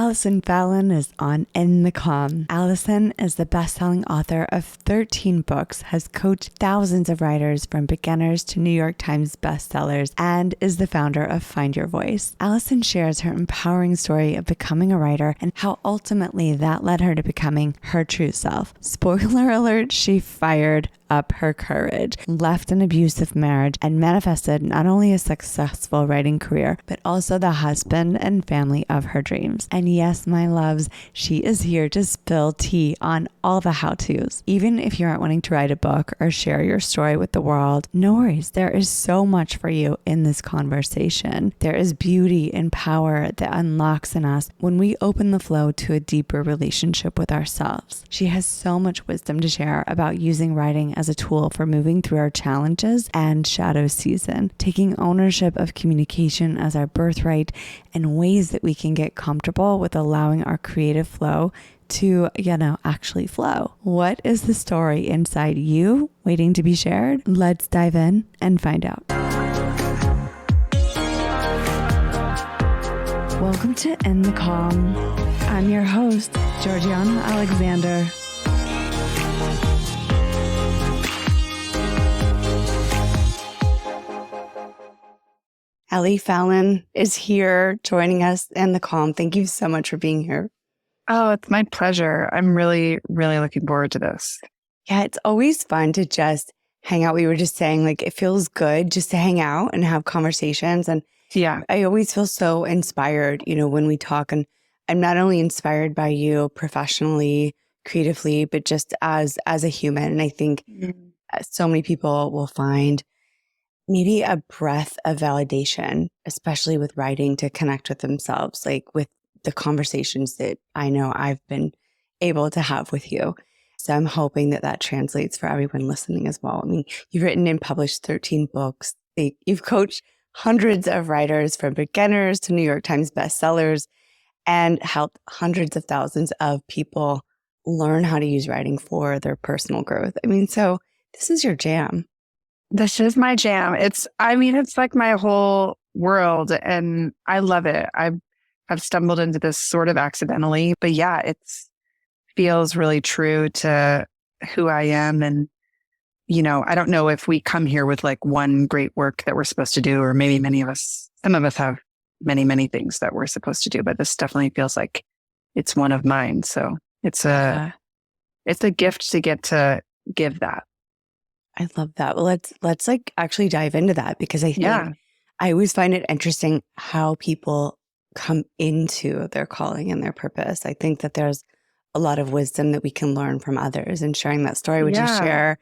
Allison Fallon is on In the Calm. Allison is the best-selling author of 13 books, has coached thousands of writers from beginners to New York Times bestsellers, and is the founder of Find Your Voice. Allison shares her empowering story of becoming a writer and how ultimately that led her to becoming her true self. Spoiler alert, she fired up her courage, left an abusive marriage, and manifested not only a successful writing career, but also the husband and family of her dreams. And yes, my loves, she is here to spill tea on all the how-tos. Even if you aren't wanting to write a book or share your story with the world, no worries. There is so much for you in this conversation. There is beauty and power that unlocks in us when we open the flow to a deeper relationship with ourselves. She has so much wisdom to share about using writing as a tool for moving through our challenges and shadow season, taking ownership of communication as our birthright, and ways that we can get comfortable with allowing our creative flow to, actually flow. What is the story inside you waiting to be shared? Let's dive in and find out. Welcome to In the Calm. I'm your host, Georgiana Alexander. Ellie Fallon is here joining us in the calm. Thank you so much for being here. Oh, it's my pleasure. I'm really, really looking forward to this. Yeah, it's always fun to just hang out. We were just saying, it feels good just to hang out and have conversations. And yeah, I always feel so inspired, when we talk. And I'm not only inspired by you professionally, creatively, but just as a human. And I think so many people will find maybe a breath of validation, especially with writing, to connect with themselves, with the conversations that I know I've been able to have with you. So I'm hoping that translates for everyone listening as well. I mean, you've written and published 13 books. You've coached hundreds of writers from beginners to New York Times bestsellers and helped hundreds of thousands of people learn how to use writing for their personal growth. I mean, so this is your jam. This is my jam. It's like my whole world and I love it. I've stumbled into this sort of accidentally, but yeah, it feels really true to who I am. And, I don't know if we come here with one great work that we're supposed to do, or maybe some of us have many, many things that we're supposed to do, but this definitely feels like it's one of mine. So it's a gift to get to give that. I love that. Well, let's actually dive into that, because I think I always find it interesting how people come into their calling and their purpose. I think that there's a lot of wisdom that we can learn from others, and sharing that story. Would you share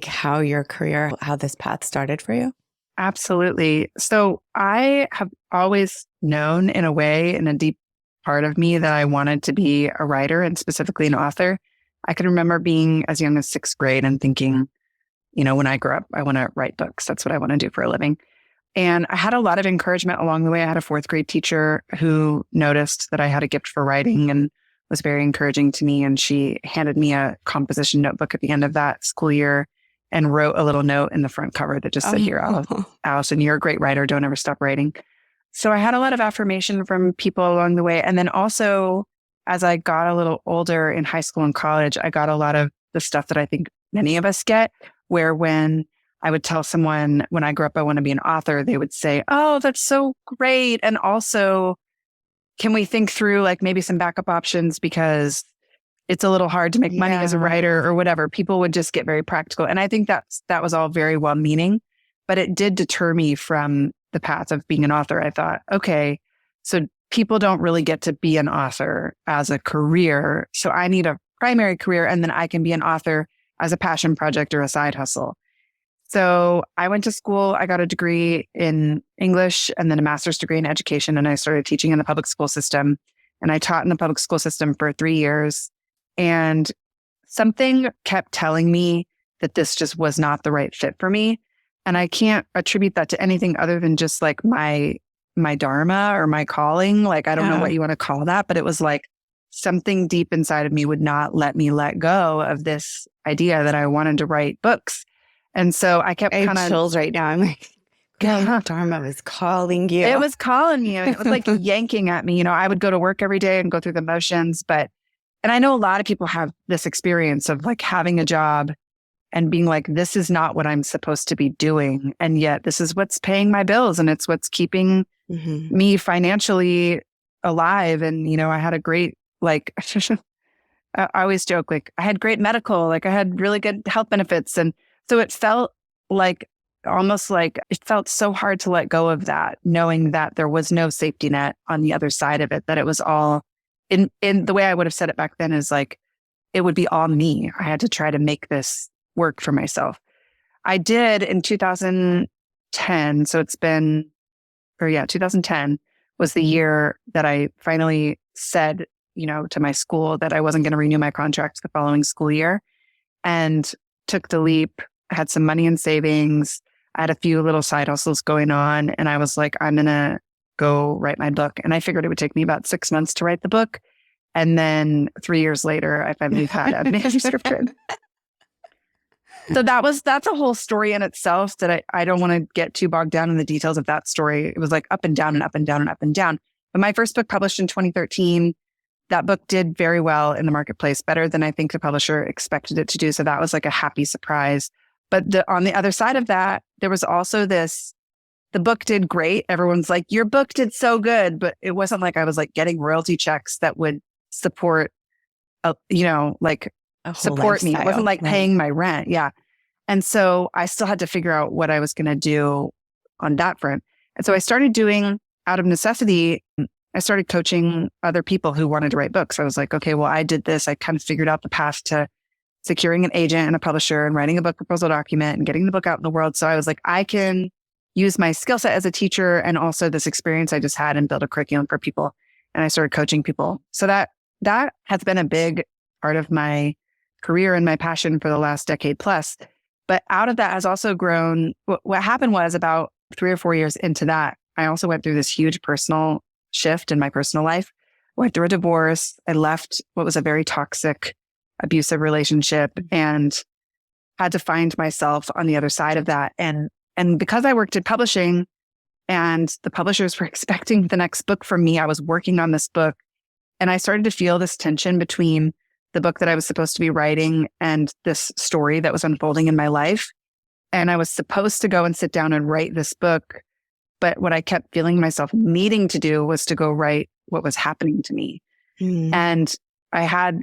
how your career, how this path started for you? Absolutely. So I have always known, in a way, in a deep part of me, that I wanted to be a writer, and specifically an author. I can remember being as young as 6th grade and thinking, when I grow up, I want to write books. That's what I want to do for a living. And I had a lot of encouragement along the way. I had a 4th grade teacher who noticed that I had a gift for writing and was very encouraging to me. And she handed me a composition notebook at the end of that school year and wrote a little note in the front cover that just said, "Here, Allison, you're a great writer. Don't ever stop writing." So I had a lot of affirmation from people along the way. And then also, as I got a little older in high school and college, I got a lot of the stuff that I think many of us get, where when I would tell someone, when I grew up, I want to be an author, they would say, "Oh, that's so great. And also, can we think through maybe some backup options, because it's a little hard to make money as a writer," or whatever. People would just get very practical. And I think that was all very well meaning, but it did deter me from the path of being an author. I thought, okay, so people don't really get to be an author as a career. So I need a primary career, and then I can be an author as a passion project or a side hustle. So I went to school, I got a degree in English and then a master's degree in education. And I started teaching in the public school system, and I taught in the public school system for 3 years. And something kept telling me that this just was not the right fit for me. And I can't attribute that to anything other than just my dharma or my calling. I don't know what you want to call that, but it was something deep inside of me would not let me let go of this idea that I wanted to write books. And so I kept I have chills right now. I'm Dharma was calling you. It was calling you. It was like yanking at me. I would go to work every day and go through the motions, and I know a lot of people have this experience of like having a job and being like, this is not what I'm supposed to be doing. And yet this is what's paying my bills and it's what's keeping me financially alive. And, I had a great, like, I always joke, like I had great medical, like I had really good health benefits. And so it felt like almost like it felt so hard to let go of that, knowing that there was no safety net on the other side of it, that it was all in the way I would have said it back then is like, it would be all me. I had to try to make this work for myself. I did in 2010. So it's been, 2010 was the year that I finally said, to my school that I wasn't going to renew my contract the following school year, and took the leap. I had some money in savings. I had a few little side hustles going on. And I was like, I'm going to go write my book. And I figured it would take me about 6 months to write the book. And then 3 years later, I finally had a manuscript written. So that's a whole story in itself that I don't want to get too bogged down in the details of that story. It was like up and down and up and down and up and down. But my first book published in 2013, that book did very well in the marketplace, better than I think the publisher expected it to do. So that was like a happy surprise. But on the other side of that, there was also the book did great. Everyone's like, your book did so good, but it wasn't like I was like getting royalty checks that would support, support me. It wasn't like paying my rent. Yeah. And so I still had to figure out what I was going to do on that front. And so I started doing, out of necessity, I started coaching other people who wanted to write books. I was like, okay, well, I did this. I kind of figured out the path to securing an agent and a publisher and writing a book proposal document and getting the book out in the world. So I was like, I can use my skill set as a teacher and also this experience I just had and build a curriculum for people. And I started coaching people. So that has been a big part of my career and my passion for the last decade plus. But out of that has also grown. What happened was about 3 or 4 years into that, I also went through this huge personal shift in my personal life. Went through a divorce. I left what was a very toxic, abusive relationship and had to find myself on the other side of that. And because I worked in publishing and the publishers were expecting the next book from me, I was working on this book and I started to feel this tension between the book that I was supposed to be writing and this story that was unfolding in my life. And I was supposed to go and sit down and write this book. But what I kept feeling myself needing to do was to go write what was happening to me. And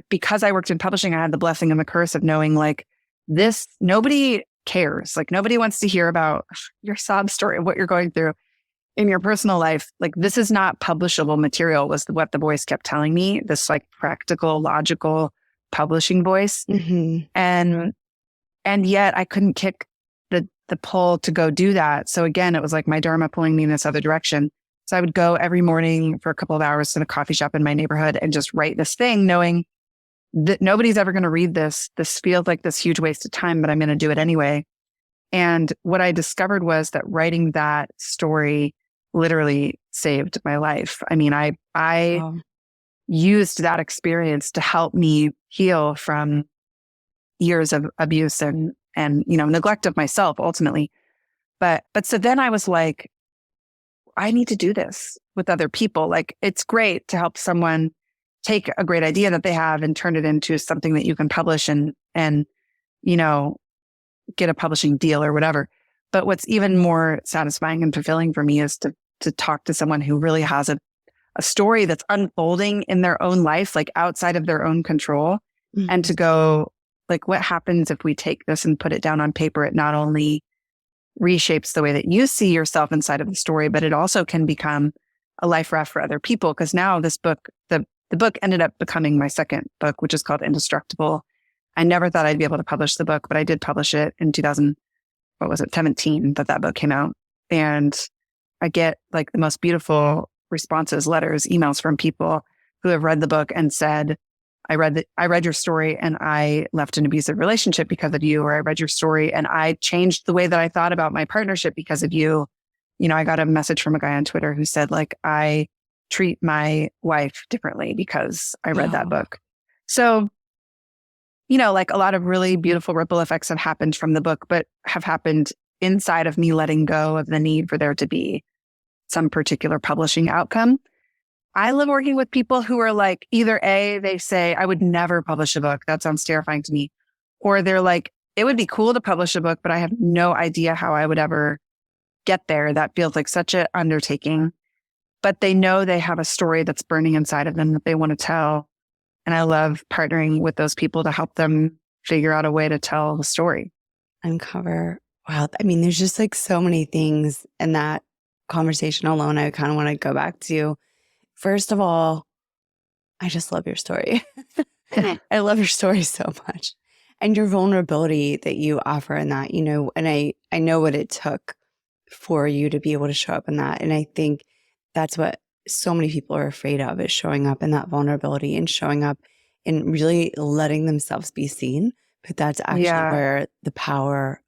because I worked in publishing, I had the blessing and the curse of knowing like this, nobody cares. Like nobody wants to hear about your sob story of what you're going through in your personal life. Like this is not publishable material was what the voice kept telling me, this like practical, logical publishing voice. And yet I couldn't kick the pull to go do that. So again, it was like my Dharma pulling me in this other direction. So I would go every morning for a couple of hours to the coffee shop in my neighborhood and just write this thing, knowing that nobody's ever going to read this. This feels like this huge waste of time, but I'm going to do it anyway. And what I discovered was that writing that story literally saved my life. I mean, I used that experience to help me heal from years of abuse and neglect of myself ultimately. But so then I was like, I need to do this with other people. Like it's great to help someone take a great idea that they have and turn it into something that you can publish and get a publishing deal or whatever. But what's even more satisfying and fulfilling for me is to talk to someone who really has a story that's unfolding in their own life, like outside of their own control, and to go, like, what happens if we take this and put it down on paper? It not only reshapes the way that you see yourself inside of the story, but it also can become a life raft for other people. Because now this book, the book ended up becoming my second book, which is called Indestructible. I never thought I'd be able to publish the book, but I did publish it in 2017 that book came out. And I get like the most beautiful responses, letters, emails from people who have read the book and said, I read your story and I left an abusive relationship because of you, or I read your story and I changed the way that I thought about my partnership because of you. I got a message from a guy on Twitter who said, like, I treat my wife differently because I read that book. So, like a lot of really beautiful ripple effects have happened from the book, but have happened inside of me letting go of the need for there to be some particular publishing outcome. I love working with people who are like, either A, they say, I would never publish a book. That sounds terrifying to me. Or they're like, it would be cool to publish a book, but I have no idea how I would ever get there. That feels like such an undertaking. But they know they have a story that's burning inside of them that they want to tell. And I love partnering with those people to help them figure out a way to tell the story. Uncover. Wow. I mean, there's just like so many things in that conversation alone. I kind of want to go back to. First of all, I just love your story. I love your story so much. And your vulnerability that you offer in that, you know, and I know what it took for you to be able to show up in that. And I think that's what so many people are afraid of, is showing up in that vulnerability and showing up and really letting themselves be seen. But that's actually where the power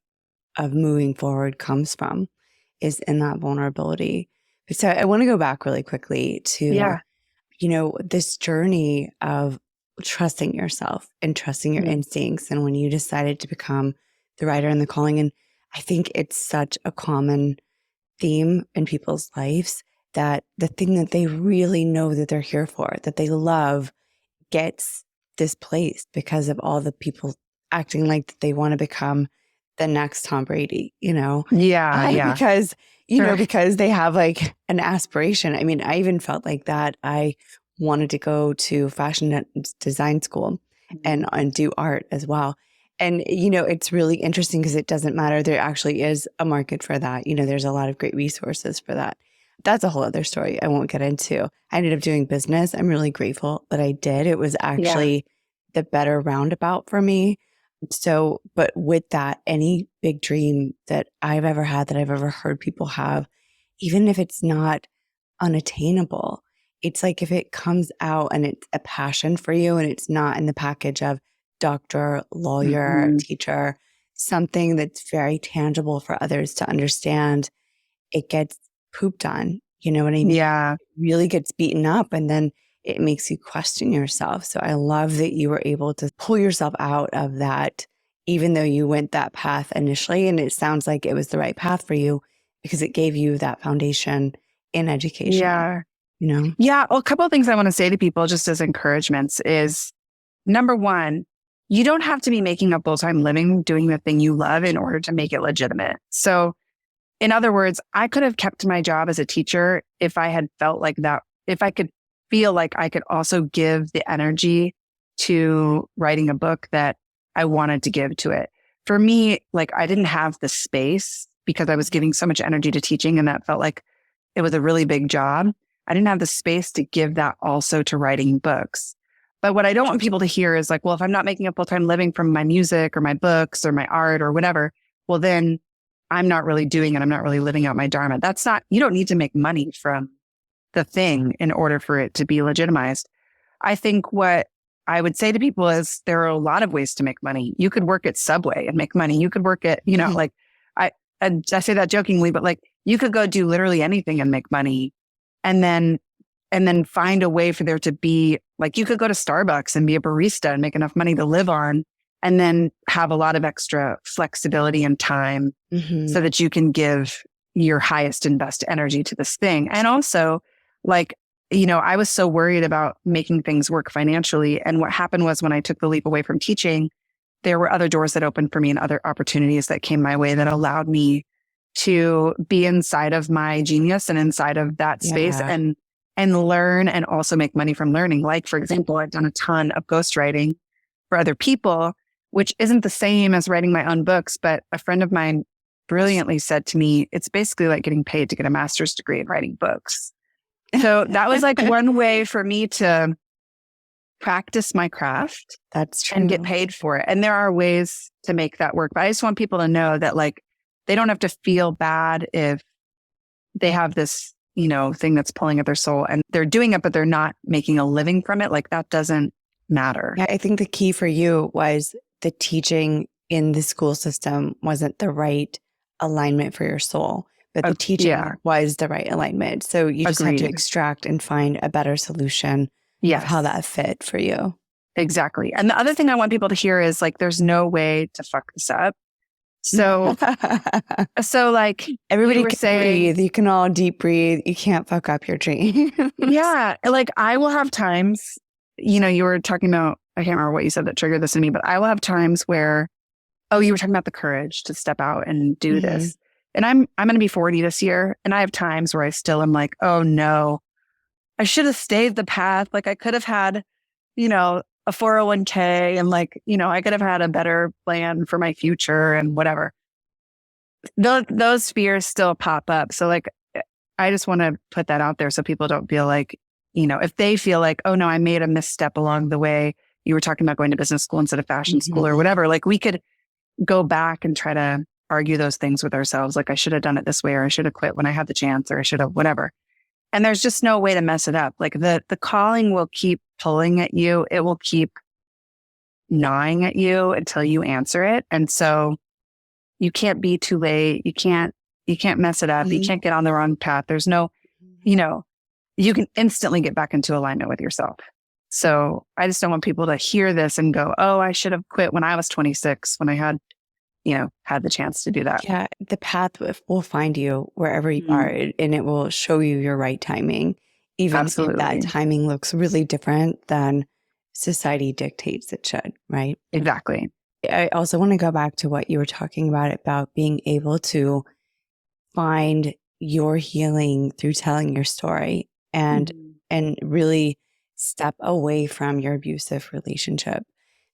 of moving forward comes from, is in that vulnerability. So I want to go back really quickly to, you know, this journey of trusting yourself and trusting your instincts. And when you decided to become the writer and the calling, and I think it's such a common theme in people's lives, that the thing that they really know that they're here for, that they love, gets displaced because of all the people acting like they want to become the next Tom Brady, you know? Because, you know, because they have like an aspiration. I mean, I even felt like that. I wanted to go to fashion design school and do art as well. And, you know, it's really interesting because it doesn't matter. There actually is a market for that. You know, there's a lot of great resources for that. That's a whole other story I won't get into. I ended up doing business. I'm really grateful that I did. It was actually the better roundabout for me. So, but with that, any big dream that I've ever had, that I've ever heard people have, even if it's not unattainable, it's like if it comes out and it's a passion for you and it's not in the package of doctor, lawyer, teacher, something that's very tangible for others to understand, it gets pooped on. You know what I mean? Yeah. It really gets beaten up, and then it makes you question yourself. So I love that you were able to pull yourself out of that, even though you went that path initially. And it sounds like it was the right path for you because it gave you that foundation in education. Yeah. You know? Yeah. Well, a couple of things I want to say to people just as encouragements is, number one, you don't have to be making a full-time living doing the thing you love in order to make it legitimate. So in other words, I could have kept my job as a teacher if I had felt like that, if I could feel like I could also give the energy to writing a book that I wanted to give to it. For me, like, I didn't have the space because I was giving so much energy to teaching, and that felt like it was a really big job. I didn't have the space to give that also to writing books. But what I don't want people to hear is like, well, if I'm not making a full-time living from my music or my books or my art or whatever, well, then I'm not really doing it. I'm not really living out my dharma. That's not, you don't need to make money from the thing in order for it to be legitimized. I think what I would say to people is there are a lot of ways to make money. You could work at Subway and make money. You could work at, you know, like I say that jokingly, but like you could go do literally anything and make money. And then find a way for there to be, like, you could go to Starbucks and be a barista and make enough money to live on, and then have a lot of extra flexibility and time so that you can give your highest and best energy to this thing. And also, like, you know, I was so worried about making things work financially. And what happened was when I took the leap away from teaching, there were other doors that opened for me and other opportunities that came my way that allowed me to be inside of my genius and inside of that space and learn and also make money from learning. Like, for example, I've done a ton of ghostwriting for other people, which isn't the same as writing my own books. But a friend of mine brilliantly said to me, it's basically like getting paid to get a master's degree in writing books. So that was like one way for me to practice my craft. That's true. And get paid for it. And there are ways to make that work. But I just want people to know that, like, they don't have to feel bad if they have this, you know, thing that's pulling at their soul and they're doing it, but they're not making a living from it. Like, that doesn't matter. Yeah, I think the key for you was the teaching in the school system wasn't the right alignment for your soul, but the teaching was the right alignment. So you just had to extract and find a better solution of how that fit for you. Exactly. And the other thing I want people to hear is, like, there's no way to fuck this up. So, so like everybody you were can saying, breathe. You can all deep breathe. You can't fuck up your dream. yeah, like I will have times, you were talking about, I can't remember what you said that triggered this in me, but I will have times where, oh, you were talking about the courage to step out and do this. And I'm going to be 40 this year. And I have times where I still am like, oh no, I should have stayed the path. Like I could have had, a 401k and I could have had a better plan for my future and whatever. Those fears still pop up. So like, I just want to put that out there so people don't feel like, if they feel like, oh no, I made a misstep along the way. You were talking about going to business school instead of fashion school or whatever. Like we could go back and try to argue those things with ourselves. Like I should have done it this way, or I should have quit when I had the chance, or I should have whatever. And there's just no way to mess it up. Like the calling will keep pulling at you. It will keep gnawing at you until you answer it. And so you can't be too late. You can't mess it up. You can't get on the wrong path. There's no, you can instantly get back into alignment with yourself. So I just don't want people to hear this and go, oh, I should have quit when I was 26, when I had the chance to do that. Yeah. The path will find you wherever you are, and it will show you your right timing, even if that timing looks really different than society dictates it should, right? Exactly. I also want to go back to what you were talking about being able to find your healing through telling your story and really step away from your abusive relationship.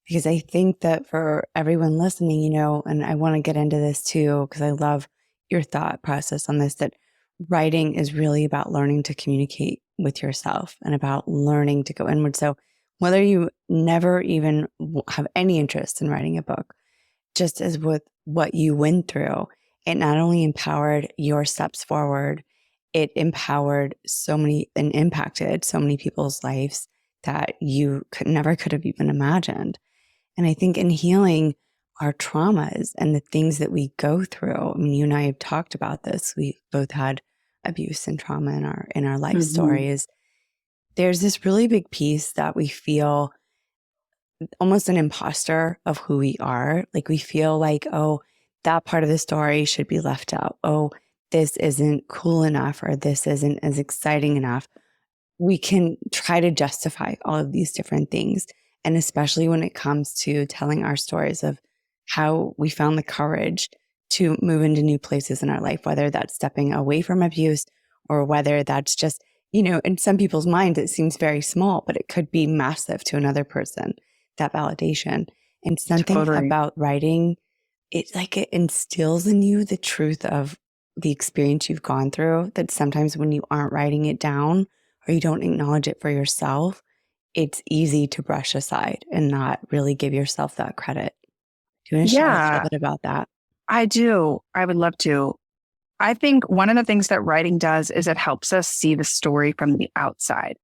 Because I think that for everyone listening, and I want to get into this too, because I love your thought process on this, that writing is really about learning to communicate with yourself and about learning to go inward. So whether you never even have any interest in writing a book, just as with what you went through, it not only empowered your steps forward, it empowered so many and impacted so many people's lives that you never could have even imagined. And I think in healing our traumas and the things that we go through, I mean, you and I have talked about this. We both had abuse and trauma in our life stories. There's this really big piece that we feel almost an imposter of who we are. Like we feel like, oh, that part of the story should be left out. Oh, this isn't cool enough, or this isn't as exciting enough. We can try to justify all of these different things. And especially when it comes to telling our stories of how we found the courage to move into new places in our life, whether that's stepping away from abuse or whether that's just, in some people's minds, it seems very small, but it could be massive to another person, that validation. And something about writing, it instills in you the truth of the experience you've gone through, that sometimes when you aren't writing it down or you don't acknowledge it for yourself, it's easy to brush aside and not really give yourself that credit. Do you want to share a little bit about that? I do. I would love to. I think one of the things that writing does is it helps us see the story from the outside.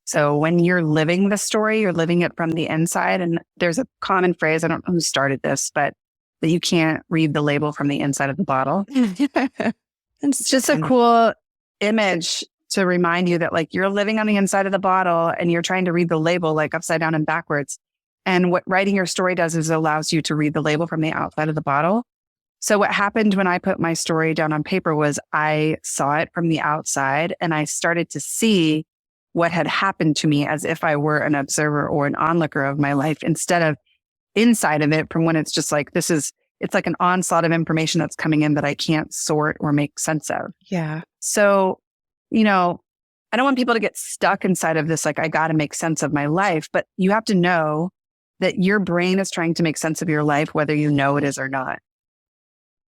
So when you're living the story, you're living it from the inside. And there's a common phrase, I don't know who started this, but that you can't read the label from the inside of the bottle. It's just a cool image to remind you that you're living on the inside of the bottle and you're trying to read the label upside down and backwards. And what writing your story does is it allows you to read the label from the outside of the bottle. So what happened when I put my story down on paper was I saw it from the outside and I started to see what had happened to me as if I were an observer or an onlooker of my life, instead of inside of it, from when it's just it's like an onslaught of information that's coming in that I can't sort or make sense of. Yeah. So, I don't want people to get stuck inside of this, I got to make sense of my life, but you have to know that your brain is trying to make sense of your life, whether you know it is or not.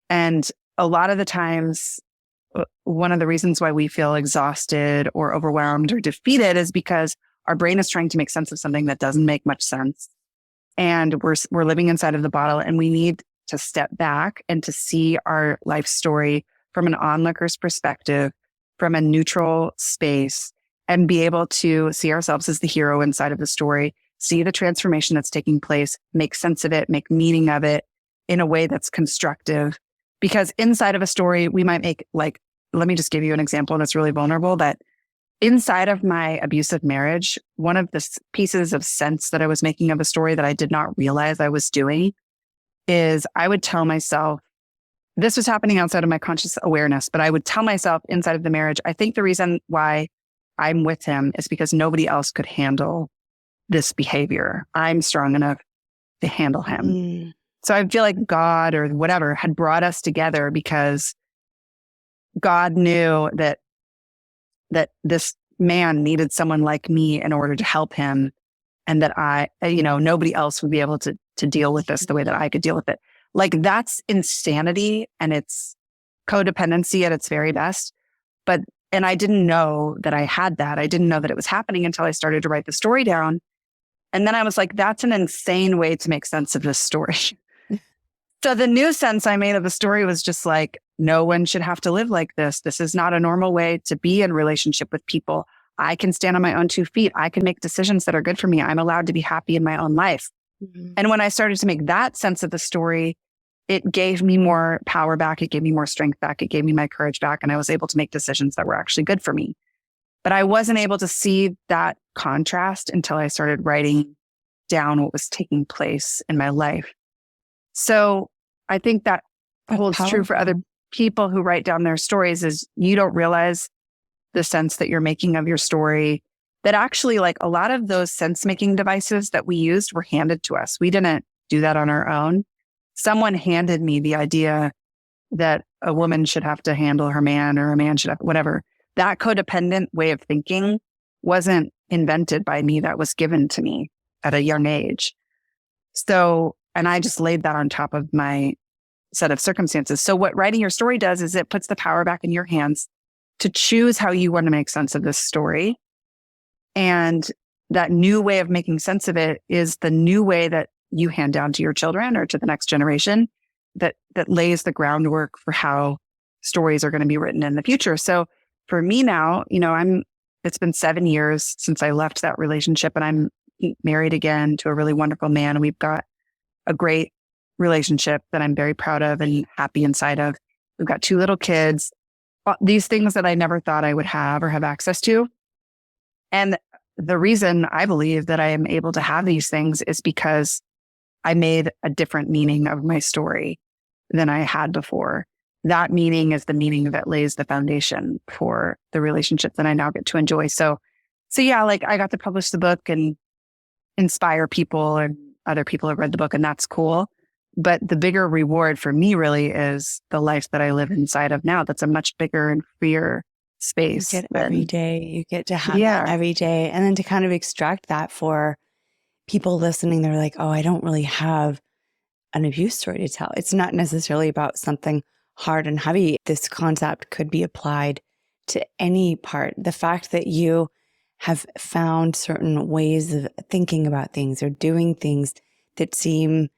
And a lot of the times, one of the reasons why we feel exhausted or overwhelmed or defeated is because our brain is trying to make sense of something that doesn't make much sense. And we're living inside of the bottle, and we need to step back and to see our life story from an onlooker's perspective, from a neutral space, and be able to see ourselves as the hero inside of the story, see the transformation that's taking place, make sense of it, make meaning of it in a way that's constructive. Because inside of a story, we might make let me just give you an example that's really vulnerable, that inside of my abusive marriage, one of the pieces of sense that I was making of a story that I did not realize I was doing is I would tell myself this was happening outside of my conscious awareness, but I would tell myself inside of the marriage, I think the reason why I'm with him is because nobody else could handle this behavior. I'm strong enough to handle him. So I feel like God or whatever had brought us together because God knew that this man needed someone like me in order to help him, and that nobody else would be able to deal with this the way that I could deal with it. Like, that's insanity, and it's codependency at its very best. And I didn't know that I had that. I didn't know that it was happening until I started to write the story down. And then I was like, that's an insane way to make sense of this story. So the new sense I made of the story was just like, no one should have to live like this. This is not a normal way to be in relationship with people. I can stand on my own 2 feet. I can make decisions that are good for me. I'm allowed to be happy in my own life. And when I started to make that sense of the story, it gave me more power back. It gave me more strength back. It gave me my courage back. And I was able to make decisions that were actually good for me. But I wasn't able to see that contrast until I started writing down what was taking place in my life. So I think that holds true for other people who write down their stories, is you don't realize the sense that you're making of your story, that actually, like, a lot of those sense-making devices that we used were handed to us. We didn't do that on our own. Someone handed me the idea that a woman should have to handle her man, or a man should have whatever. That codependent way of thinking wasn't invented by me. That was given to me at a young age. So, and I just laid that on top of my set of circumstances. So what writing your story does is it puts the power back in your hands to choose how you want to make sense of this story. And that new way of making sense of it is the new way that you hand down to your children or to the next generation, that lays the groundwork for how stories are going to be written in the future. So for me now, it's been 7 years since I left that relationship, and I'm married again to a really wonderful man. We've got a great relationship that I'm very proud of and happy inside of. We've got 2 little kids, these things that I never thought I would have or have access to. And the reason I believe that I am able to have these things is because I made a different meaning of my story than I had before. That meaning is the meaning that lays the foundation for the relationship that I now get to enjoy. So yeah, like, I got to publish the book and inspire people, and other people have read the book, and that's cool. But the bigger reward for me really is the life that I live inside of now. That's a much bigger and freer space. You get every day. You get to have that every day. And then to kind of extract that for people listening, they're like, oh, I don't really have an abuse story to tell. It's not necessarily about something hard and heavy. This concept could be applied to any part. The fact that you have found certain ways of thinking about things or doing things that seem,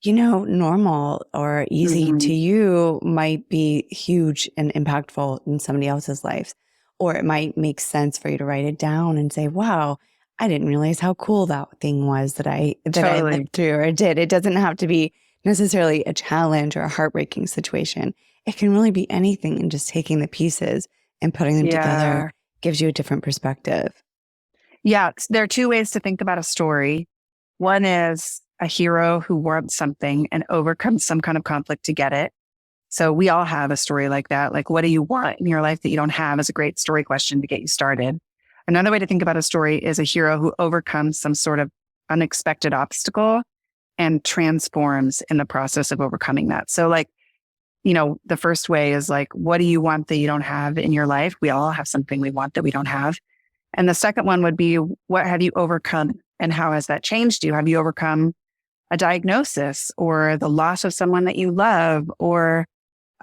normal or easy to you might be huge and impactful in somebody else's life. Or it might make sense for you to write it down and say, wow, I didn't realize how cool that thing was that I lived through or did. It doesn't have to be necessarily a challenge or a heartbreaking situation. It can really be anything, and just taking the pieces and putting them together gives you a different perspective. Yeah, there are 2 ways to think about a story. One is a hero who wants something and overcomes some kind of conflict to get it. So we all have a story like that. Like, what do you want in your life that you don't have is a great story question to get you started. Another way to think about a story is a hero who overcomes some sort of unexpected obstacle and transforms in the process of overcoming that. So, like, the first way is like, what do you want that you don't have in your life? We all have something we want that we don't have. And the second one would be, what have you overcome and how has that changed you? Have you overcome a diagnosis or the loss of someone that you love, or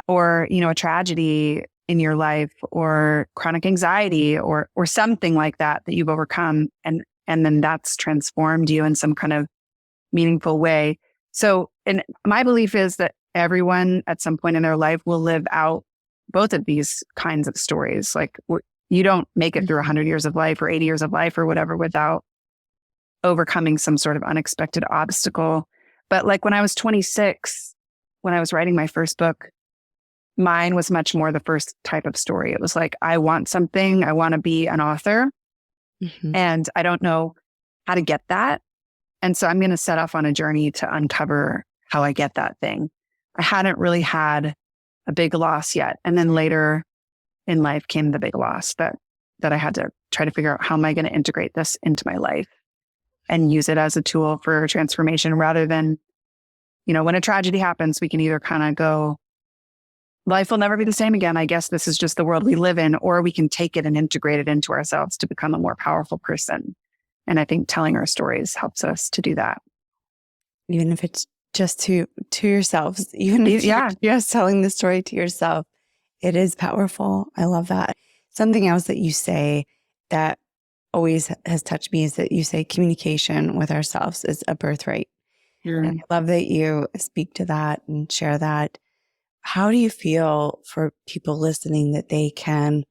a tragedy in your life, or chronic anxiety, or something like that you've overcome, and then that's transformed you in some kind of meaningful way. So, and my belief is that everyone at some point in their life will live out both of these kinds of stories. Like, you don't make it through 100 years of life or 80 years of life or whatever without overcoming some sort of unexpected obstacle. But like, when I was 26, when I was writing my first book, mine was much more the first type of story. It was like, I want something. I want to be an author. And I don't know how to get that. And so I'm going to set off on a journey to uncover how I get that thing. I hadn't really had a big loss yet. And then later in life came the big loss that I had to try to figure out, how am I going to integrate this into my life and use it as a tool for transformation, rather than, when a tragedy happens, we can either kind of go, life will never be the same again. I guess this is just the world we live in, or we can take it and integrate it into ourselves to become a more powerful person. And I think telling our stories helps us to do that. Even if it's just to yourselves, even if you're just telling the story to yourself, it is powerful. I love that. Something else that you say that always has touched me is that you say communication with ourselves is a birthright. And I love that you speak to that and share that. How do you feel for people listening that they can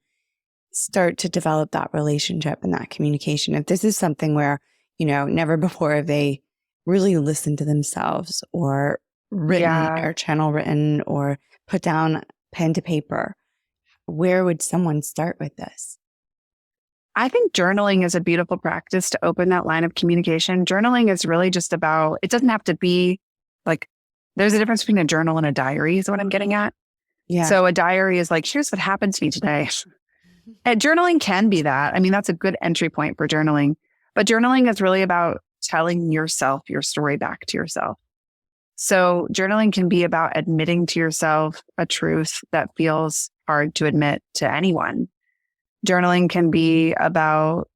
start to develop that relationship and that communication? If this is something where, never before have they really listened to themselves or written or channel written or put down pen to paper, where would someone start with this? I think journaling is a beautiful practice to open that line of communication. Journaling is really just about, it doesn't have to be like, there's a difference between a journal and a diary is what I'm getting at. Yeah. So a diary is like, here's what happened to me today. And journaling can be that. I mean, that's a good entry point for journaling. But journaling is really about telling yourself your story back to yourself. So journaling can be about admitting to yourself a truth that feels hard to admit to anyone. Journaling can be about,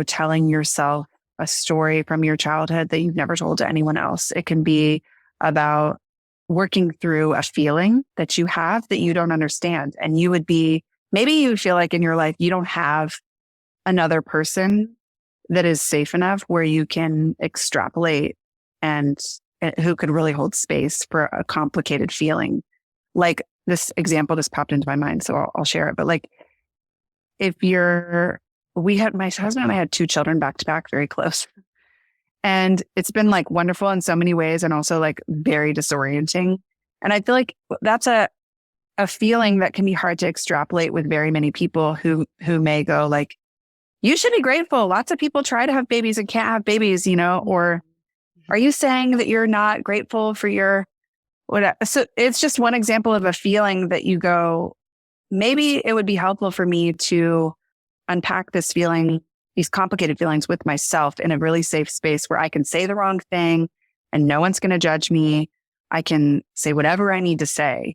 telling yourself a story from your childhood that you've never told to anyone else. It can be about working through a feeling that you have that you don't understand. And maybe you feel like in your life, you don't have another person that is safe enough where you can extrapolate and who could really hold space for a complicated feeling. Like this example just popped into my mind, so I'll share it. But like, my husband and I had 2 children back to back, very close. And it's been like wonderful in so many ways and also like very disorienting. And I feel like that's a feeling that can be hard to extrapolate with very many people who may go like, you should be grateful. Lots of people try to have babies and can't have babies, or are you saying that you're not grateful for your whatever? So it's just one example of a feeling that you go, maybe it would be helpful for me to unpack this feeling, these complicated feelings with myself in a really safe space where I can say the wrong thing and no one's going to judge me. I can say whatever I need to say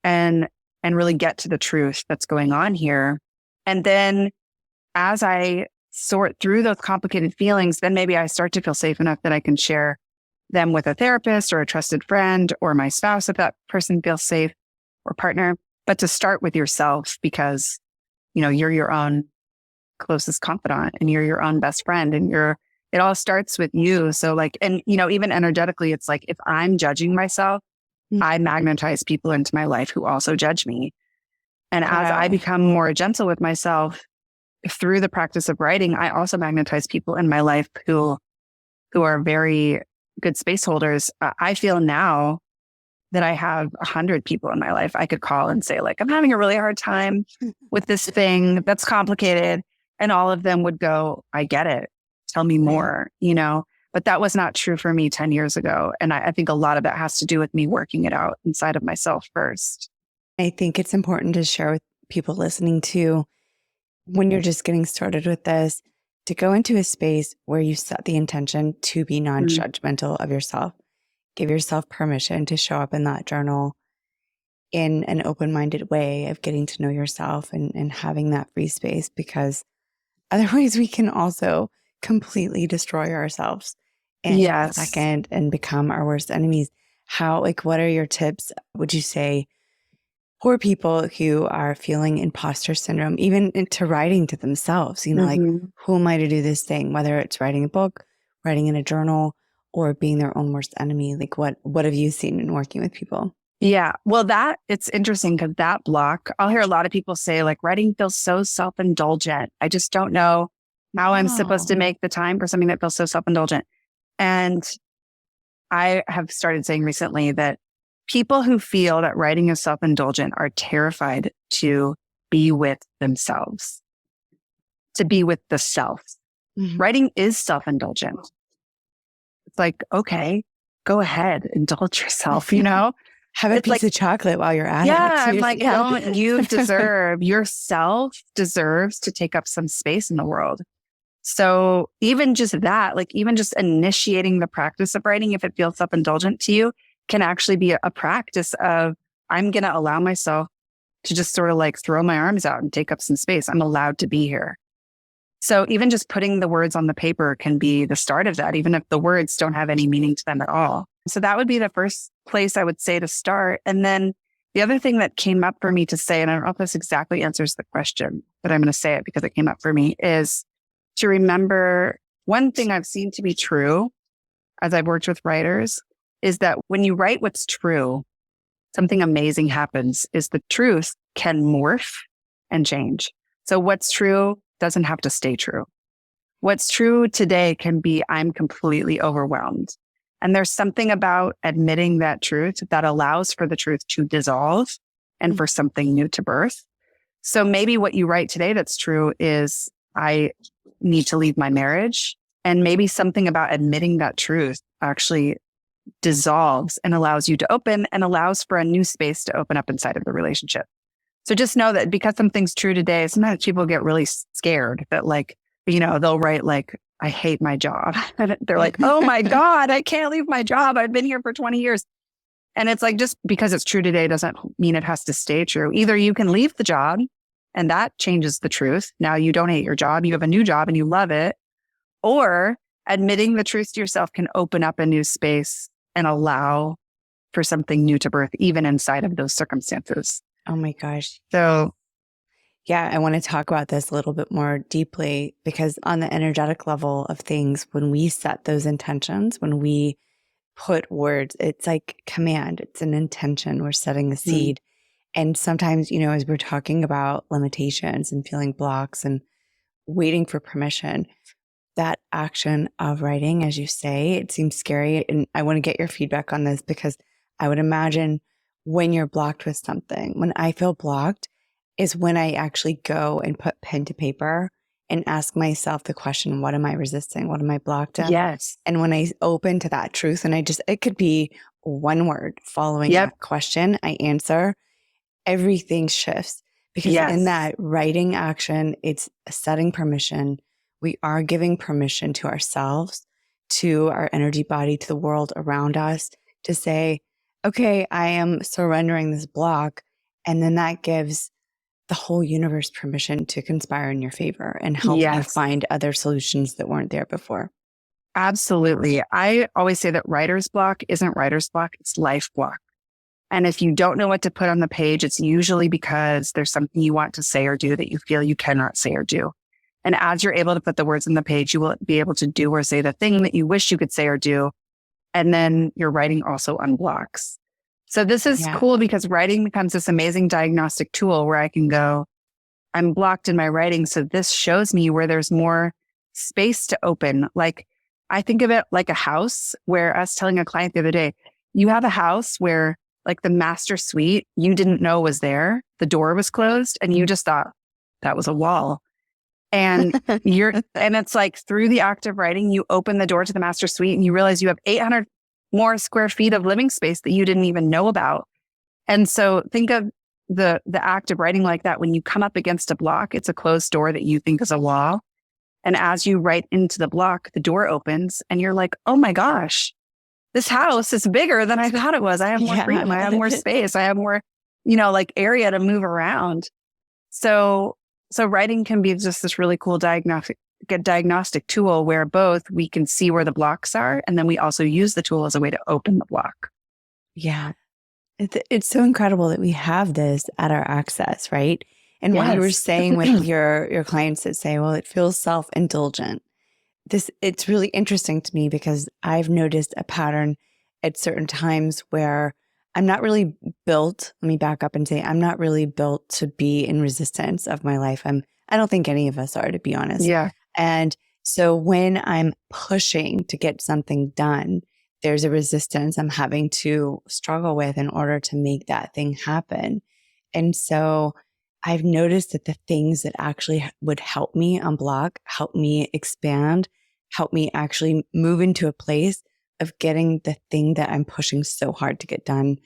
and really get to the truth that's going on here. And then as I sort through those complicated feelings, then maybe I start to feel safe enough that I can share them with a therapist or a trusted friend or my spouse if that person feels safe, or partner. But to start with yourself, because, you're your own closest confidant and you're your own best friend and it all starts with you. So like, and, even energetically, it's like, if I'm judging myself, I magnetize people into my life who also judge me. And as I become more gentle with myself through the practice of writing, I also magnetize people in my life who are very good space holders. I feel now that I have 100 people in my life I could call and say like, I'm having a really hard time with this thing that's complicated. And all of them would go, I get it. Tell me more, but that was not true for me 10 years ago. And I think a lot of that has to do with me working it out inside of myself first. I think it's important to share with people listening to, when you're just getting started with this, to go into a space where you set the intention to be non-judgmental of yourself. Give yourself permission to show up in that journal in an open-minded way of getting to know yourself and having that free space, because otherwise we can also completely destroy ourselves in a second and become our worst enemies. What are your tips, would you say, for people who are feeling imposter syndrome, even into writing to themselves, like, who am I to do this thing? Whether it's writing a book, writing in a journal, or being their own worst enemy. Like what have you seen in working with people? Yeah. Well, it's interesting because that block, I'll hear a lot of people say like, writing feels so self-indulgent. I just don't know how I'm supposed to make the time for something that feels so self-indulgent. And I have started saying recently that people who feel that writing is self-indulgent are terrified to be with themselves, to be with the self. Writing is self-indulgent. It's like, okay, go ahead, indulge yourself, Have a it's piece like, of chocolate while you're at it. yeah, I'm like, Yeah. don't you deserve, yourself deserves to take up some space in the world. So even just that, like even just initiating the practice of writing, if it feels self-indulgent to you, can actually be a practice of, I'm going to allow myself to just sort of like throw my arms out and take up some space. I'm allowed to be here. So even just putting the words on the paper can be the start of that, even if the words don't have any meaning to them at all. So that would be the first place I would say to start. And then the other thing that came up for me to say, and I don't know if this exactly answers the question, but I'm going to say it because it came up for me, is to remember one thing I've seen to be true as I've worked with writers is that when you write what's true, something amazing happens, is the truth can morph and change. So what's true doesn't have to stay true. What's true today can be, I'm completely overwhelmed. And there's something about admitting that truth that allows for the truth to dissolve and for something new to birth. So maybe what you write today that's true is, I need to leave my marriage. And maybe something about admitting that truth actually dissolves and allows you to open and allows for a new space to open up inside of the relationship. So just know that because something's true today, sometimes people get really scared that like, they'll write like, I hate my job. And they're like, oh my God, I can't leave my job. I've been here for 20 years. And it's like, just because it's true today doesn't mean it has to stay true. Either you can leave the job and that changes the truth. Now you don't hate your job. You have a new job and you love it. Or admitting the truth to yourself can open up a new space and allow for something new to birth, even inside of those circumstances. Oh my gosh. So yeah, I want to talk about this a little bit more deeply because on the energetic level of things, when we set those intentions, when we put words, it's like command, it's an intention, we're setting a seed. And sometimes, as we're talking about limitations and feeling blocks and waiting for permission, that action of writing, as you say, it seems scary. And I want to get your feedback on this because I would imagine when you're blocked with something, when I feel blocked is when I actually go and put pen to paper and ask myself the question, what am I resisting? What am I blocked in? yes. And when I open to that truth, and it could be one word following that question, I answer, everything shifts. Because in that writing action, it's setting permission. We are giving permission to ourselves, to our energy body, to the world around us to say, okay, I am surrendering this block. And then that gives the whole universe permission to conspire in your favor and help you find other solutions that weren't there before. Absolutely. I always say that writer's block isn't writer's block, it's life block. And if you don't know what to put on the page, it's usually because there's something you want to say or do that you feel you cannot say or do. And as you're able to put the words on the page, you will be able to do or say the thing that you wish you could say or do. And then your writing also unblocks. So this is cool because writing becomes this amazing diagnostic tool where I can go, I'm blocked in my writing. So this shows me where there's more space to open. Like I think of it like a house where I was telling a client the other day, you have a house where like the master suite, you didn't know was there. The door was closed and you just thought that was a wall. And and it's like through the act of writing, you open the door to the master suite and you realize you have 800 more square feet of living space that you didn't even know about. And so think of the act of writing like that. When you come up against a block, it's a closed door that you think is a wall. And as you write into the block, the door opens and you're like, oh my gosh, this house is bigger than I thought it was. I have more freedom. I have more space. I have more, like area to move around. So writing can be just this really cool diagnostic tool where both we can see where the blocks are. And then we also use the tool as a way to open the block. Yeah. It's so incredible that we have this at our access, right? And what you were saying with your clients that say, well, it feels self-indulgent. It's really interesting to me because I've noticed a pattern at certain times where I'm not really built. Let me back up and say I'm not really built to be in resistance of my life. I don't think any of us are, to be honest. Yeah. And so when I'm pushing to get something done, there's a resistance I'm having to struggle with in order to make that thing happen. And so I've noticed that the things that actually would help me unblock, help me expand, help me actually move into a place of getting the thing that I'm pushing so hard to get done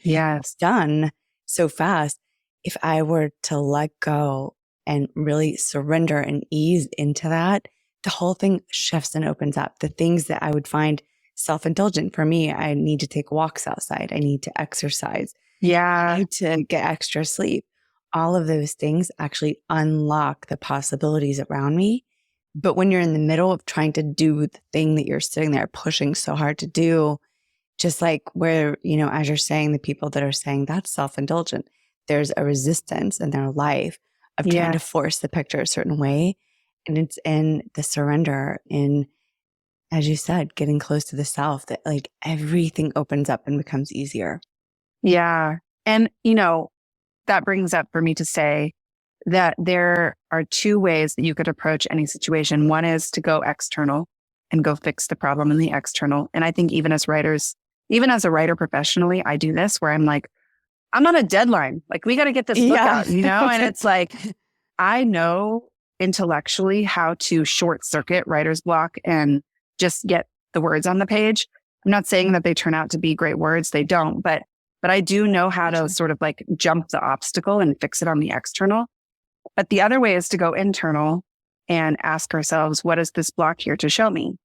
done so fast. If I were to let go and really surrender and ease into that, the whole thing shifts and opens up. The things that I would find self-indulgent for me, I need to take walks outside. I need to exercise. I need to get extra sleep. All of those things actually unlock the possibilities around me. But when you're in the middle of trying to do the thing that you're sitting there pushing so hard to do, just like where, as you're saying, the people that are saying that's self-indulgent, there's a resistance in their life of trying to force the picture a certain way. And it's in the surrender, in, as you said, getting close to the self, that like everything opens up and becomes easier. Yeah. And, that brings up for me to say that there are two ways that you could approach any situation. One is to go external and go fix the problem in the external. And I think even as writers, even as a writer professionally, I do this where I'm like, I'm on a deadline. Like, we got to get this book out, and it's like, I know intellectually how to short circuit writer's block and just get the words on the page. I'm not saying that they turn out to be great words. They don't, but I do know how to sort of like jump the obstacle and fix it on the external. But the other way is to go internal and ask ourselves, what is this block here to show me?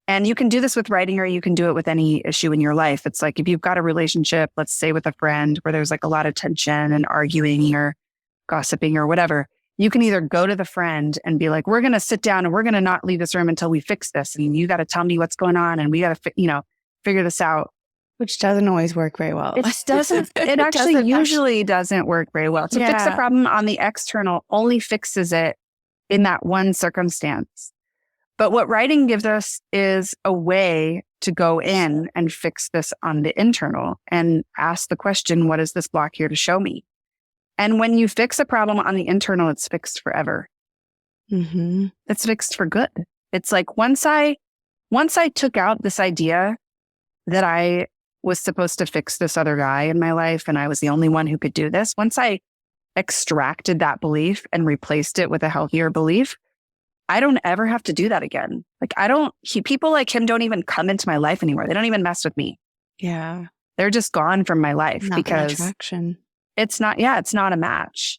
And you can do this with writing, or you can do it with any issue in your life. It's like if you've got a relationship, let's say with a friend, where there's like a lot of tension and arguing or gossiping or whatever, you can either go to the friend and be like, we're going to sit down and we're going to not leave this room until we fix this. And you got to tell me what's going on. And we got to, figure this out. Which doesn't always work very well. It doesn't. It actually usually doesn't work very well. To fix a problem on the external only fixes it in that one circumstance. But what writing gives us is a way to go in and fix this on the internal and ask the question, what is this block here to show me? And when you fix a problem on the internal, it's fixed forever. Mm-hmm. It's fixed for good. It's like once I took out this idea that I was supposed to fix this other guy in my life and I was the only one who could do this, once I extracted that belief and replaced it with a healthier belief, I don't ever have to do that again. Like people like him don't even come into my life anymore. They don't even mess with me. Yeah. They're just gone from my life because attraction. It's not a match.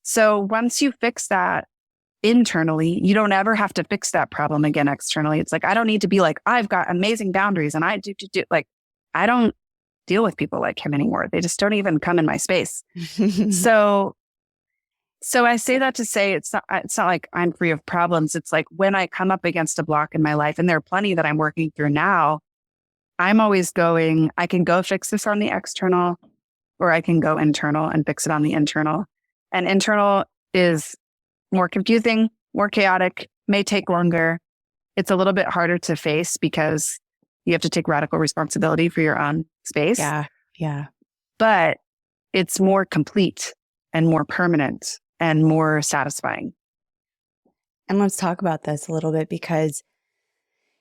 So once you fix that internally, you don't ever have to fix that problem again externally. It's like, I don't need to be like, I've got amazing boundaries and I do like, I don't deal with people like him anymore. They just don't even come in my space. So I say that to say it's not like I'm free of problems. It's like when I come up against a block in my life, and there are plenty that I'm working through now, I'm always going, I can go fix this on the external, or I can go internal and fix it on the internal. And internal is more confusing, more chaotic, may take longer. It's a little bit harder to face because you have to take radical responsibility for your own space. Yeah. But it's more complete and more permanent and more satisfying. And let's talk about this a little bit because,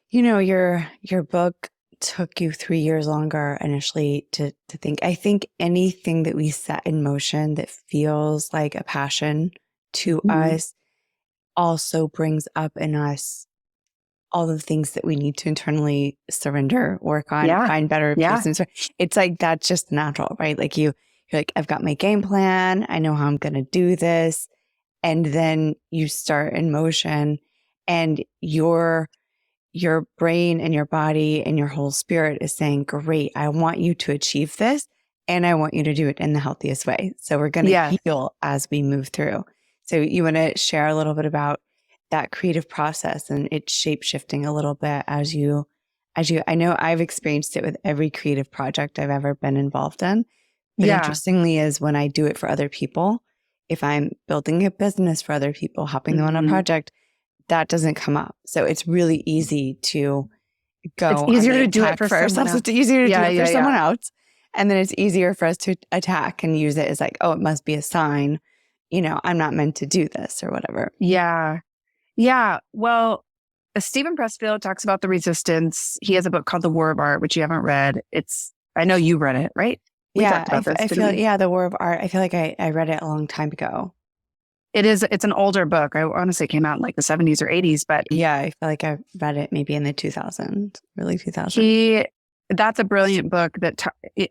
your book took you 3 years longer initially to think. I think anything that we set in motion that feels like a passion to us also brings up in us all the things that we need to internally surrender, work on, find better places. It's like, that's just natural, right? Like you're like, I've got my game plan. I know how I'm going to do this. And then you start in motion and your brain and your body and your whole spirit is saying, great, I want you to achieve this. And I want you to do it in the healthiest way. So we're going to heal as we move through. So you want to share a little bit about that creative process and it's shape shifting a little bit as you, I know I've experienced it with every creative project I've ever been involved in. But interestingly is when I do it for other people, if I'm building a business for other people, helping them on a project, that doesn't come up. So it's really easy to go. It's easier to do it for ourselves. Else. It's easier to do it for someone else. And then it's easier for us to attack and use it as like, oh, it must be a sign, I'm not meant to do this or whatever. Yeah. Yeah. Well, Stephen Pressfield talks about the resistance. He has a book called The War of Art, which you haven't read. I know you read it, right? I feel The War of Art. I feel like I read it a long time ago. It's an older book. I want to say it came out in like the 70s or 80s, but Yeah, I feel like I read it maybe in the 2000s, early 2000s. that's a brilliant book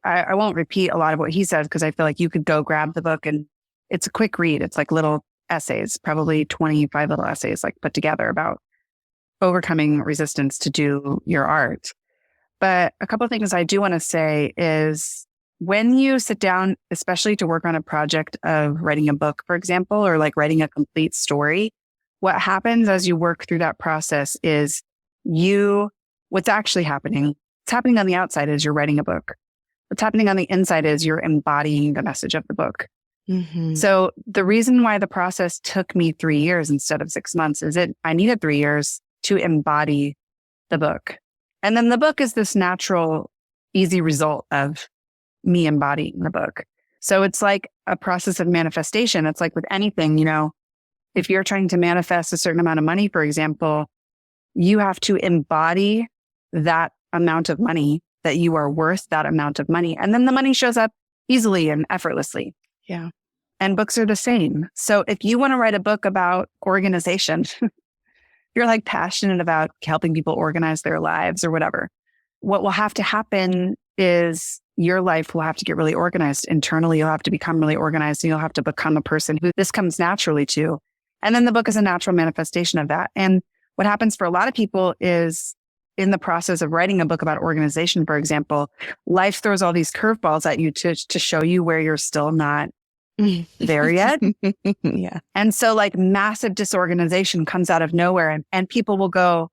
I won't repeat a lot of what he says because I feel like you could go grab the book and it's a quick read. It's like little essays, probably 25 little essays like put together about overcoming resistance to do your art. But a couple of things I do want to say is when you sit down, especially to work on a project of writing a book, for example, or like writing a complete story, what happens as you work through that process is what's actually happening, what's happening on the outside is you're writing a book. What's happening on the inside is you're embodying the message of the book. Mm-hmm. So the reason why the process took me 3 years instead of 6 months is I needed 3 years to embody the book. And then the book is this natural, easy result of me embodying the book. So it's like a process of manifestation. It's like with anything, if you're trying to manifest a certain amount of money, for example, you have to embody that amount of money, that you are worth that amount of money. And then the money shows up easily and effortlessly. Yeah. And books are the same. So if you want to write a book about organization, you're like passionate about helping people organize their lives or whatever, what will have to happen is your life will have to get really organized internally. You'll have to become really organized and you'll have to become a person who this comes naturally to. And then the book is a natural manifestation of that. And what happens for a lot of people is in the process of writing a book about organization, for example, life throws all these curveballs at you to show you where you're still not there yet. Yeah. And so like massive disorganization comes out of nowhere and people will go,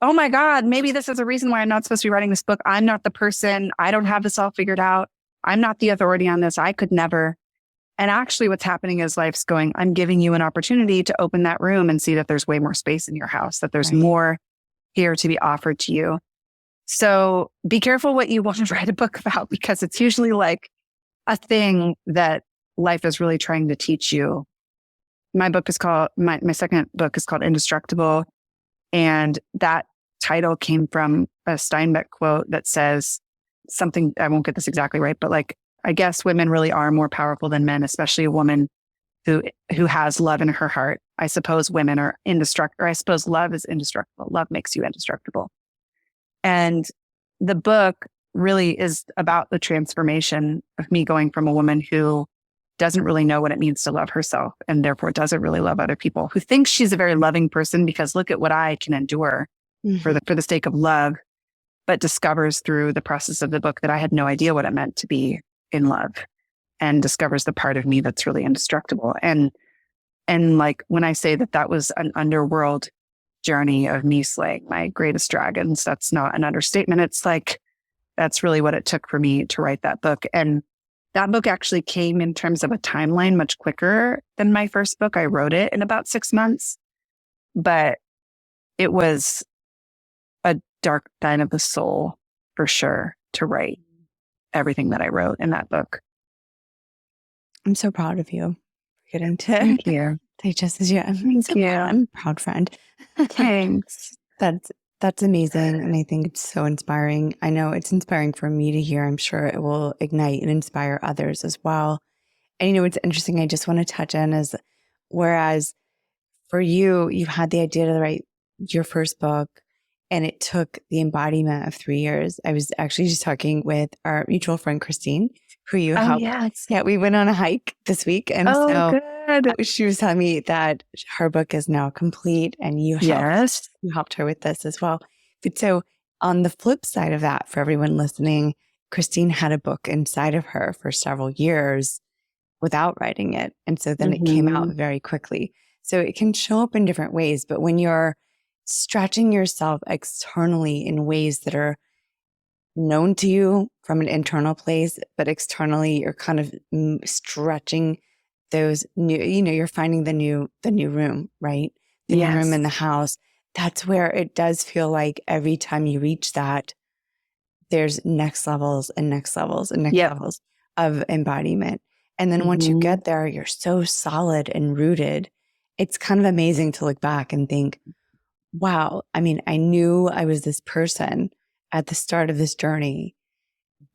oh my God, maybe this is a reason why I'm not supposed to be writing this book. I'm not the person. I don't have this all figured out. I'm not the authority on this. I could never. And actually what's happening is life's going, I'm giving you an opportunity to open that room and see that there's way more space in your house, that there's more here to be offered to you. So be careful what you want to write a book about because it's usually like a thing that life is really trying to teach you. My second book is called Indestructible. And that title came from a Steinbeck quote that says something, I won't get this exactly right, but like, I guess women really are more powerful than men, especially a woman who has love in her heart. I suppose women are indestructible, or I suppose love is indestructible. Love makes you indestructible. And the book really is about the transformation of me going from a woman who doesn't really know what it means to love herself and therefore doesn't really love other people, who thinks she's a very loving person because look at what I can endure for the sake of love, but discovers through the process of the book that I had no idea what it meant to be in love and discovers the part of me that's really indestructible. And like when I say that was an underworld journey of me slaying my greatest dragons, that's not an understatement. It's like, that's really what it took for me to write that book. And that book actually came in terms of a timeline much quicker than my first book. I wrote it in about 6 months, but it was a dark night of the soul for sure to write everything that I wrote in that book. I'm so proud of you for getting to Thank you. say just as you. I'm a proud friend. Thanks. That's amazing. And I think it's so inspiring. I know it's inspiring for me to hear. I'm sure it will ignite and inspire others as well. And it's interesting. I just want to touch on is whereas for you, you had the idea to write your first book and it took the embodiment of 3 years. I was actually just talking with our mutual friend, Christine, who you helped. Yes. Yeah, we went on a hike this week. And good. She was telling me that her book is now complete and you helped her with this as well. But so on the flip side of that, for everyone listening, Christine had a book inside of her for several years without writing it. And so then it came out very quickly. So it can show up in different ways. But when you're stretching yourself externally in ways that are known to you from an internal place, but externally you're kind of stretching those new, you're finding the new room, right? The new room in the house. That's where it does feel like every time you reach that, there's next levels and next levels and next levels of embodiment. And then once you get there, you're so solid and rooted. It's kind of amazing to look back and think, wow, I mean, I knew I was this person at the start of this journey,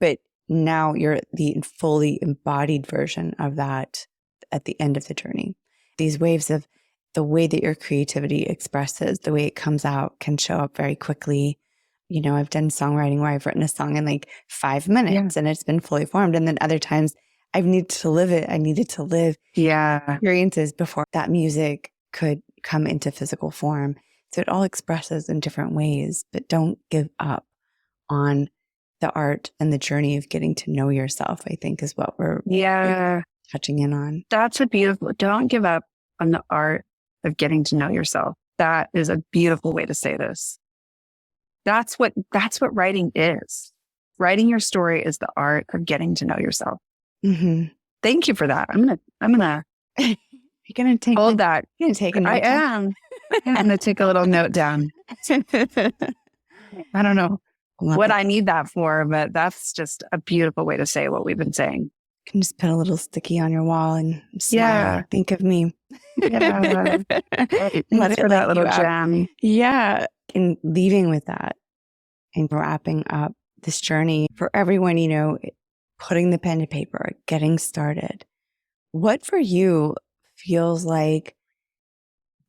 but now you're the fully embodied version of that at the end of the journey. these waves of the way that your creativity expresses, the way it comes out can show up very quickly. You know, I've done songwriting where I've written a song in like 5 minutes and it's been fully formed. And then other times I've needed to live it. I needed to live experiences before that music could come into physical form. So it all expresses in different ways, but don't give up on the art and the journey of getting to know yourself, I think is what we're touching in on. That's a beautiful, don't give up on the art of getting to know yourself. That is a beautiful way to say this. That's what writing is. Writing your story is the art of getting to know yourself. Mm-hmm. Thank you for that. I'm gonna. You're gonna take hold that. You're gonna take a note. I am. I'm gonna take a little note down. I don't know what I need that for, but that's just a beautiful way to say what we've been saying. You can just put a little sticky on your wall and smile. Think of me. Let it for that little gem. Yeah. And leaving with that and wrapping up this journey for everyone, you know, putting the pen to paper, getting started. What for you feels like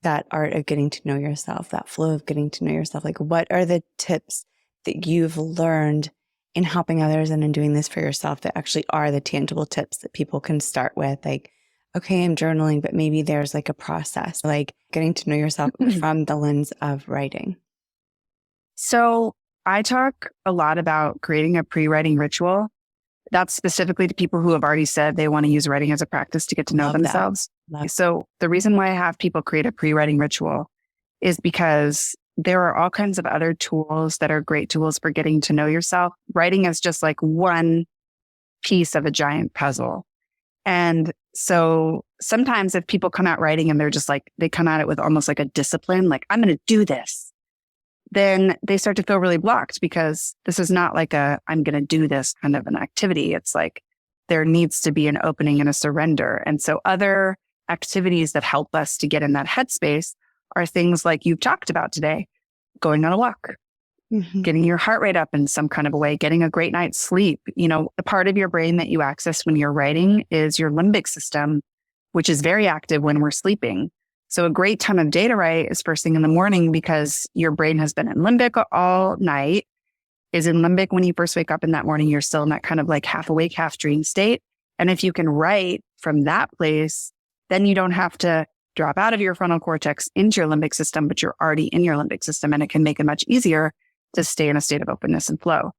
that art of getting to know yourself, that flow of getting to know yourself? Like, what are the tips that you've learned in helping others and in doing this for yourself that actually are the tangible tips that people can start with? Like, okay, I'm journaling, but maybe there's like a process, like getting to know yourself from the lens of writing. So I talk a lot about creating a pre-writing ritual. That's specifically to people who have already said they want to use writing as a practice to get to know themselves. So the reason why I have people create a pre-writing ritual is because there are all kinds of other tools that are great tools for getting to know yourself. Writing is just like one piece of a giant puzzle. And so sometimes if people come out writing and they're just like, they come at it with almost like a discipline, like I'm going to do this, then they start to feel really blocked because this is not like I'm going to do this kind of an activity. It's like there needs to be an opening and a surrender. And so other activities that help us to get in that headspace are things like you've talked about today, going on a walk, getting your heart rate up in some kind of a way, getting a great night's sleep. You know, the part of your brain that you access when you're writing is your limbic system, which is very active when we're sleeping. So a great time of day to write is first thing in the morning because your brain has been in limbic all night, is in limbic when you first wake up in that morning. You're still in that kind of like half awake, half dream state. And if you can write from that place, then you don't have to drop out of your frontal cortex into your limbic system, but you're already in your limbic system, and it can make it much easier to stay in a state of openness and flow.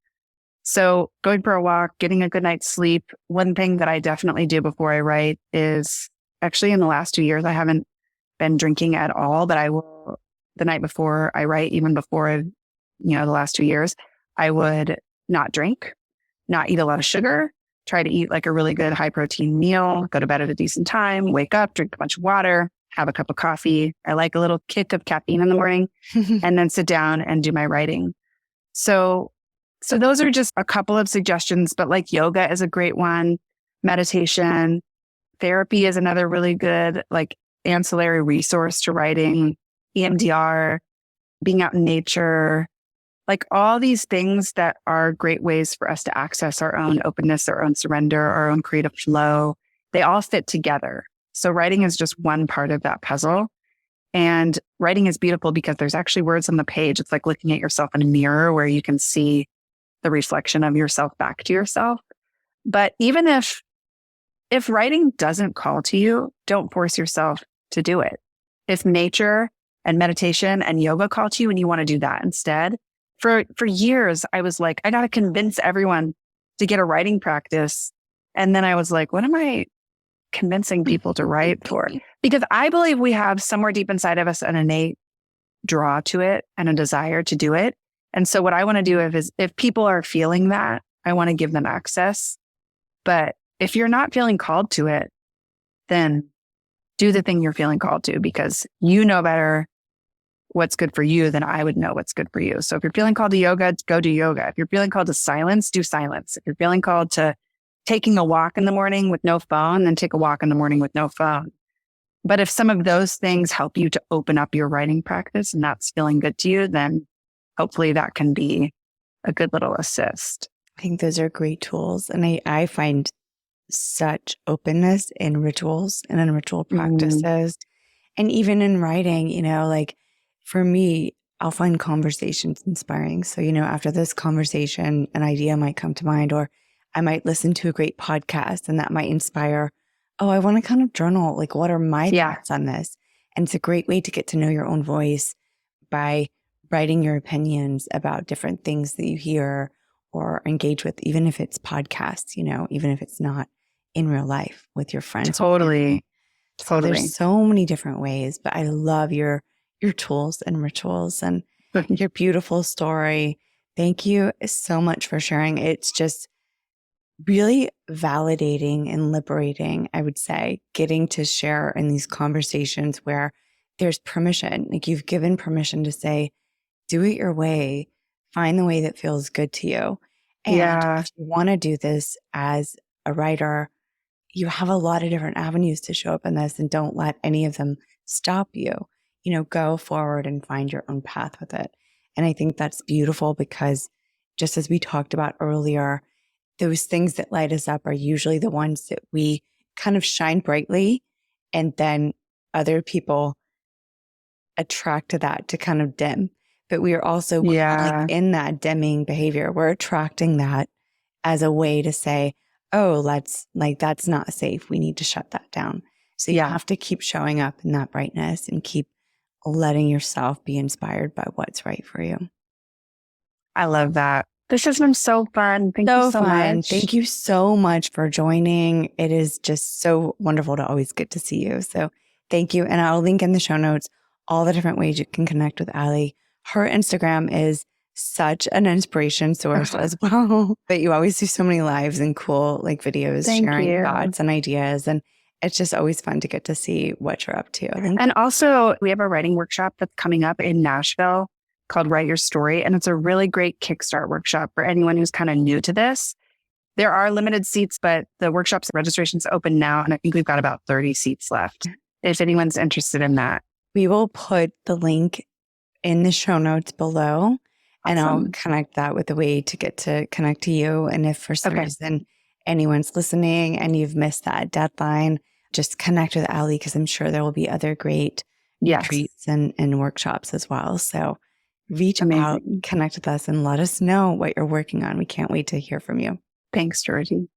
So going for a walk, getting a good night's sleep. One thing that I definitely do before I write is actually in the last 2 years, I haven't been drinking at all, but I will the night before I write, even before, the last 2 years, I would not drink, not eat a lot of sugar, try to eat like a really good high protein meal, go to bed at a decent time, wake up, drink a bunch of water, have a cup of coffee. I like a little kick of caffeine in the morning and then sit down and do my writing. So those are just a couple of suggestions, but like yoga is a great one. Meditation, therapy is another really good, like ancillary resource to writing, EMDR, being out in nature, like all these things that are great ways for us to access our own openness, our own surrender, our own creative flow. They all fit together. So writing is just one part of that puzzle. And writing is beautiful because there's actually words on the page. It's like looking at yourself in a mirror where you can see the reflection of yourself back to yourself. But even if writing doesn't call to you, don't force yourself to do it. If nature and meditation and yoga call to you and you want to do that instead, for years, I was like, I got to convince everyone to get a writing practice. And then I was like, what am I convincing people to write for? Because I believe we have somewhere deep inside of us an innate draw to it and a desire to do it. And so what I want to do is if people are feeling that, I want to give them access. But if you're not feeling called to it, then do the thing you're feeling called to, because you know better what's good for you than I would know what's good for you. So if you're feeling called to yoga, go do yoga. If you're feeling called to silence, do silence. If you're feeling called to taking a walk in the morning with no phone, then take a walk in the morning with no phone. But if some of those things help you to open up your writing practice and that's feeling good to you, then hopefully that can be a good little assist. I think those are great tools. And I find such openness in rituals and in ritual practices. And even in writing, like for me, I'll find conversations inspiring. So, after this conversation, an idea might come to mind, or I might listen to a great podcast and that might inspire, oh, I want to kind of journal. Like, what are my thoughts on this? And it's a great way to get to know your own voice by writing your opinions about different things that you hear or engage with, even if it's podcasts, even if it's not in real life with your friends. Totally. So there's so many different ways, but I love your tools and rituals and your beautiful story. Thank you so much for sharing. It's just really validating and liberating, I would say, getting to share in these conversations where there's permission. Like you've given permission to say, do it your way, find the way that feels good to you. And if you want to do this as a writer, you have a lot of different avenues to show up in this, and don't let any of them stop you. Go forward and find your own path with it. And I think that's beautiful because just as we talked about earlier, those things that light us up are usually the ones that we kind of shine brightly, and then other people attract to that to kind of dim. But we are also like in that dimming behavior. We're attracting that as a way to say, oh, that's not safe. We need to shut that down. So you have to keep showing up in that brightness and keep letting yourself be inspired by what's right for you. I love that. This has been so fun. Thank you so much. Thank you so much for joining. It is just so wonderful to always get to see you. So thank you. And I'll link in the show notes all the different ways you can connect with Allie. Her Instagram is such an inspiration source as well. But you always do so many lives and cool videos sharing thoughts and ideas. And it's just always fun to get to see what you're up to. And also we have a writing workshop that's coming up in Nashville called Write Your Story. And it's a really great kickstart workshop for anyone who's kind of new to this. There are limited seats, but the workshop's registration's open now. And I think we've got about 30 seats left if anyone's interested in that. We will put the link in the show notes below. And I'll connect that with a way to get to connect to you. And if for some reason anyone's listening and you've missed that deadline, just connect with Allie because I'm sure there will be other great retreats and workshops as well. So reach out, connect with us, and let us know what you're working on. We can't wait to hear from you. Thanks, Georgie.